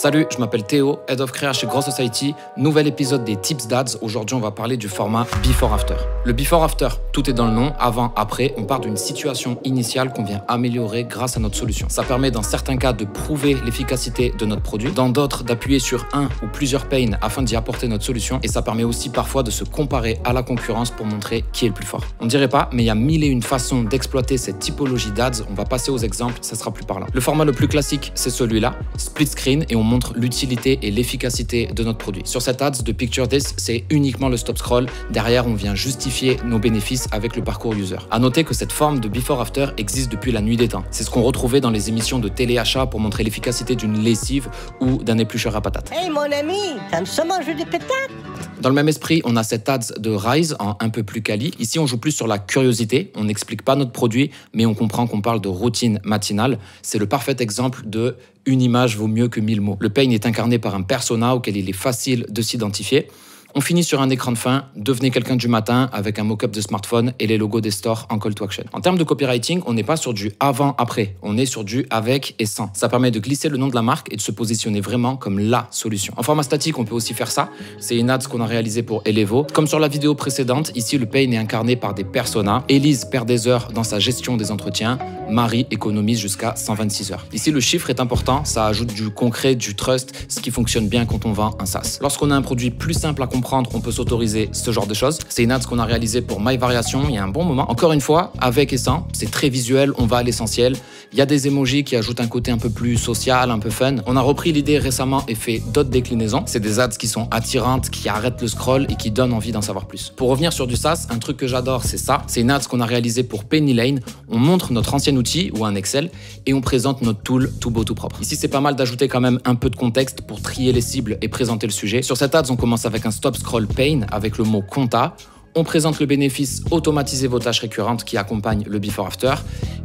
Salut, je m'appelle Théo, Head of Créa chez Grow Society. Nouvel épisode des Tips d'Ads. Aujourd'hui, on va parler du format Before After. Le Before After, tout est dans le nom. Avant, après, on part d'une situation initiale qu'on vient améliorer grâce à notre solution. Ça permet dans certains cas de prouver l'efficacité de notre produit, dans d'autres d'appuyer sur un ou plusieurs pains afin d'y apporter notre solution. Et ça permet aussi parfois de se comparer à la concurrence pour montrer qui est le plus fort. On dirait pas, mais il y a mille et une façons d'exploiter cette typologie d'Ads. On va passer aux exemples, ça sera plus parlant. Le format le plus classique, c'est celui-là, split screen, et on montre l'utilité et l'efficacité de notre produit. Sur cette ads de Picture This, c'est uniquement le stop scroll. Derrière, on vient justifier nos bénéfices avec le parcours user. À noter que cette forme de before after existe depuis la nuit des temps. C'est ce qu'on retrouvait dans les émissions de téléachat pour montrer l'efficacité d'une lessive ou d'un éplucheur à patates. Hey mon ami, t'aimes ça manger des pétates? Dans le même esprit, on a cette ads de Rise en un peu plus quali. Ici, on joue plus sur la curiosité. On n'explique pas notre produit, mais on comprend qu'on parle de routine matinale. C'est le parfait exemple de une image vaut mieux que 1000 mots. Le pain est incarné par un persona auquel il est facile de s'identifier. On finit sur un écran de fin, devenez quelqu'un du matin avec un mock-up de smartphone et les logos des stores en call to action. En termes de copywriting, on n'est pas sur du avant-après, on est sur du avec et sans. Ça permet de glisser le nom de la marque et de se positionner vraiment comme la solution. En format statique, on peut aussi faire ça. C'est une ads qu'on a réalisée pour Elevo. Comme sur la vidéo précédente, ici le pain est incarné par des personas. Élise perd des heures dans sa gestion des entretiens. Marie économise jusqu'à 126 heures. Ici, le chiffre est important, ça ajoute du concret, du trust, ce qui fonctionne bien quand on vend un SaaS. Lorsqu'on a un produit plus simple à comprendre, on peut s'autoriser ce genre de choses. C'est une ads qu'on a réalisée pour My Variation il y a un bon moment. Encore une fois, avec et sans, c'est très visuel, on va à l'essentiel. Il y a des emojis qui ajoutent un côté un peu plus social, un peu fun. On a repris l'idée récemment et fait d'autres déclinaisons. C'est des ads qui sont attirantes, qui arrêtent le scroll et qui donnent envie d'en savoir plus. Pour revenir sur du SaaS, un truc que j'adore, c'est ça. C'est une ads qu'on a réalisée pour Penny Lane. On montre notre ancien outil ou un Excel et on présente notre tool tout beau, tout propre. Ici, c'est pas mal d'ajouter quand même un peu de contexte pour trier les cibles et présenter le sujet. Sur cette ads, on commence avec un stop scroll pain avec le mot compta. On présente le bénéfice automatiser vos tâches récurrentes qui accompagnent le before after.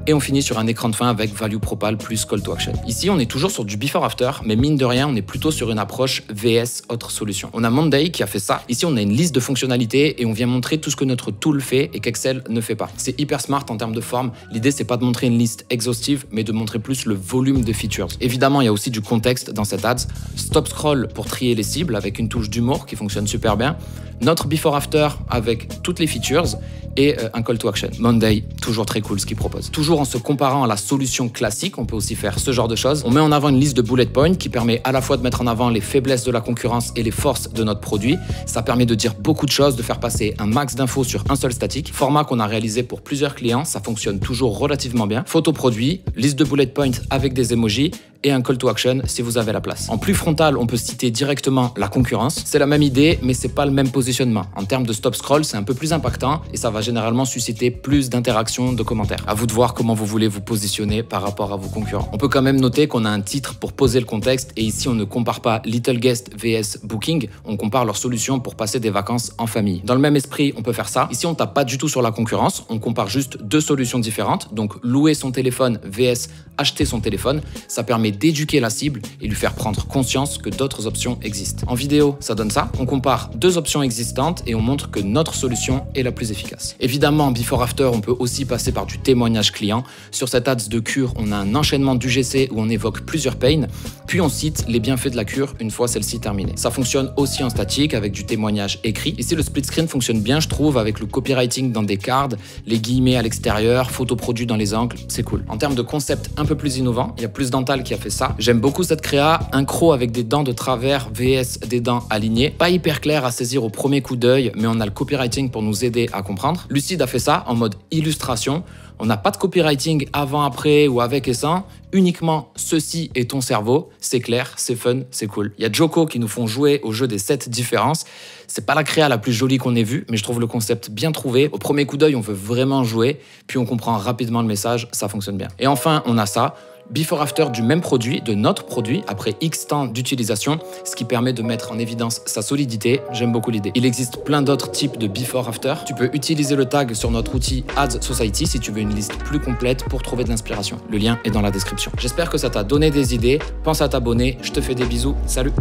Et on finit sur un écran de fin avec value propal plus call to action. Ici, on est toujours sur du before after, mais mine de rien, on est plutôt sur une approche VS autre solution. On a Monday qui a fait ça. Ici, on a une liste de fonctionnalités et on vient montrer tout ce que notre tool fait et qu'Excel ne fait pas. C'est hyper smart en termes de forme. L'idée, c'est pas de montrer une liste exhaustive, mais de montrer plus le volume de features. Évidemment, il y a aussi du contexte dans cette ads. Stop scroll pour trier les cibles avec une touche d'humour qui fonctionne super bien. Notre before after avec toutes les features et un call to action. Monday, toujours très cool ce qu'il propose. Toujours en se comparant à la solution classique, on peut aussi faire ce genre de choses. On met en avant une liste de bullet points qui permet à la fois de mettre en avant les faiblesses de la concurrence et les forces de notre produit. Ça permet de dire beaucoup de choses, de faire passer un max d'infos sur un seul statique. Format qu'on a réalisé pour plusieurs clients, ça fonctionne toujours relativement bien. Photo produit, liste de bullet points avec des emojis et un call to action si vous avez la place. En plus frontal, on peut citer directement la concurrence. C'est la même idée, mais c'est pas le même positionnement. En termes de stop scroll, c'est un peu plus impactant et ça va généralement susciter plus d'interactions, de commentaires. À vous de voir comment vous voulez vous positionner par rapport à vos concurrents. On peut quand même noter qu'on a un titre pour poser le contexte et ici on ne compare pas Little Guest vs Booking, on compare leurs solutions pour passer des vacances en famille. Dans le même esprit, on peut faire ça. Ici, on tape pas du tout sur la concurrence, on compare juste deux solutions différentes. Donc louer son téléphone vs acheter son téléphone, ça permet d'éduquer la cible et lui faire prendre conscience que d'autres options existent. En vidéo, ça donne ça. On compare deux options existantes et on montre que notre solution est la plus efficace. Évidemment, before after, on peut aussi passer par du témoignage client. Sur cette ads de cure, on a un enchaînement d'UGC où on évoque plusieurs pains, puis on cite les bienfaits de la cure une fois celle-ci terminée. Ça fonctionne aussi en statique avec du témoignage écrit. Ici, le split screen fonctionne bien, je trouve, avec le copywriting dans des cards, les guillemets à l'extérieur, photos produits dans les angles, c'est cool. En termes de concept un peu plus innovant, il y a Plus Dental qui a fait ça. J'aime beaucoup cette créa, un croc avec des dents de travers vs des dents alignées. Pas hyper clair à saisir au premier coup d'œil, mais on a le copywriting pour nous aider à comprendre. Lucide a fait ça en mode illustration. On n'a pas de copywriting avant, après ou avec et sans. Uniquement ceci est ton cerveau. C'est clair, c'est fun, c'est cool. Il y a Joko qui nous font jouer au jeu des 7 différences. C'est pas la créa la plus jolie qu'on ait vue, mais je trouve le concept bien trouvé. Au premier coup d'œil, on veut vraiment jouer, puis on comprend rapidement le message, ça fonctionne bien. Et enfin, on a ça. Before after du même produit, de notre produit, après X temps d'utilisation, ce qui permet de mettre en évidence sa solidité. J'aime beaucoup l'idée. Il existe plein d'autres types de before after. Tu peux utiliser le tag sur notre outil Ads Society si tu veux une liste plus complète pour trouver de l'inspiration. Le lien est dans la description. J'espère que ça t'a donné des idées. Pense à t'abonner. Je te fais des bisous. Salut!